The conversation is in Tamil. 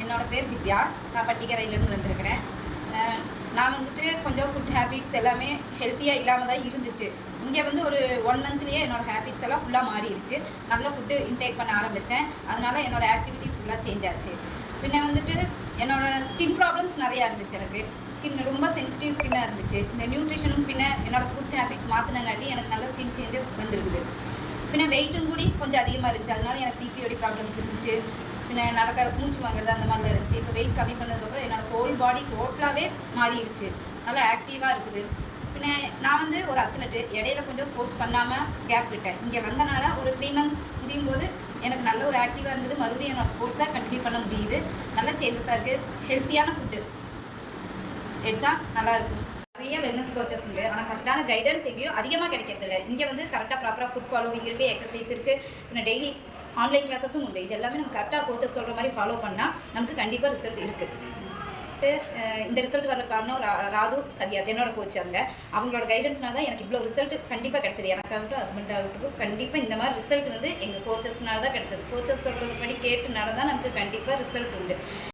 என்னோட பேர் திவ்யா. நான் பட்டிக்கரையிலேருந்து வந்திருக்கிறேன். நான் வந்துட்டு கொஞ்சம் ஃபுட் ஹேபிட்ஸ் எல்லாமே ஹெல்த்தியாக இல்லாமல் தான் இருந்துச்சு. இங்கே வந்து ஒரு 1 மந்த்லேயே என்னோடய ஹேபிட்ஸ் எல்லாம் ஃபுல்லாக மாறிடுச்சு. நல்ல ஃபுட்டு இன்டேக் பண்ண ஆரம்பித்தேன். அதனால் என்னோடய ஆக்டிவிட்டீஸ் ஃபுல்லாக சேஞ்ச் ஆச்சு. பின்ன வந்துட்டு என்னோடய ஸ்கின் ப்ராப்ளம்ஸ் நிறையா இருந்துச்சு. எனக்கு ஸ்கின் ரொம்ப சென்சிட்டிவ் ஸ்கின்னாக இருந்துச்சு. இந்த நியூட்ரிஷனும் பின்ன என்னோடய ஃபுட் ஹேபிட்ஸ் மாற்றினங்காட்டி எனக்கு நல்ல ஸ்கின் சேஞ்சஸ் வந்துருக்குது. பின்ன வெயிட்டும் கூடி கொஞ்சம் அதிகமாக இருந்துச்சு. அதனால எனக்கு பிசிஓடி ப்ராப்ளம்ஸ் இருந்துச்சு. பின்ன நடக்க மூச்சு வாங்குறது அந்த மாதிரிலாம் இருந்துச்சு. இப்போ வெயிட் கம்மி பண்ணதுக்கப்புறம் என்னோடய ஹோல் பாடி டோட்டலாகவே மாறிடுச்சு. நல்லா ஆக்டிவாக இருக்குது. பின்ன நான் வந்து ஒரு அத்லெட்டு. இடையில கொஞ்சம் ஸ்போர்ட்ஸ் பண்ணாமல் கேப் விட்டேன். இங்கே வந்தனால ஒரு 3 மந்த்ஸ் முடியும் போது எனக்கு நல்ல ஒரு ஆக்டிவாக இருந்தது. மறுபடியும் என்னோடய ஸ்போர்ட்ஸாக கண்டினியூ பண்ண முடியுது. நல்ல சேஞ்சஸாக இருக்குது. ஹெல்த்தியான ஃபுட்டு எடுத்தால் நல்லாயிருக்கும். நிறைய வெல்னஸ் கோச்சஸ் உண்டு. ஆனால் கரெக்டான கைடன்ஸ் எங்கேயும் அதிகமாக கிடைக்கிறதில்ல. இங்கே வந்து கரெக்டாக ப்ராப்பராக ஃபுட் ஃபாலோவிங் இருக்குது, எக்ஸசைஸ் இருக்குது, பின்ன டெய்லி ஆன்லைன் கிளாஸஸும் உண்டு. இது எல்லாமே நம்ம கரெக்டாக கோச்சஸ் சொல்கிற மாதிரி ஃபாலோ பண்ணால் நமக்கு கண்டிப்பாக ரிசல்ட் இருக்குது. இந்த ரிசல்ட் வர காரணம் ராது சத்யாத் என்னோட கோச். அவங்களோட கைடன்ஸ்னால தான் எனக்கு இவ்வளோ ரிசல்ட் கண்டிப்பாக கிடைச்சது. எனக்காகட்டும் ஹஸ்பண்ட் ஆகட்டும் கண்டிப்பாக இந்த மாதிரி ரிசல்ட் வந்து எங்கள் கோச்சஸ்னால தான் கிடைச்சது. கோச்சஸ் சொல்கிறது படி கேட்டு நடந்தால் நமக்கு கண்டிப்பாக ரிசல்ட் உண்டு.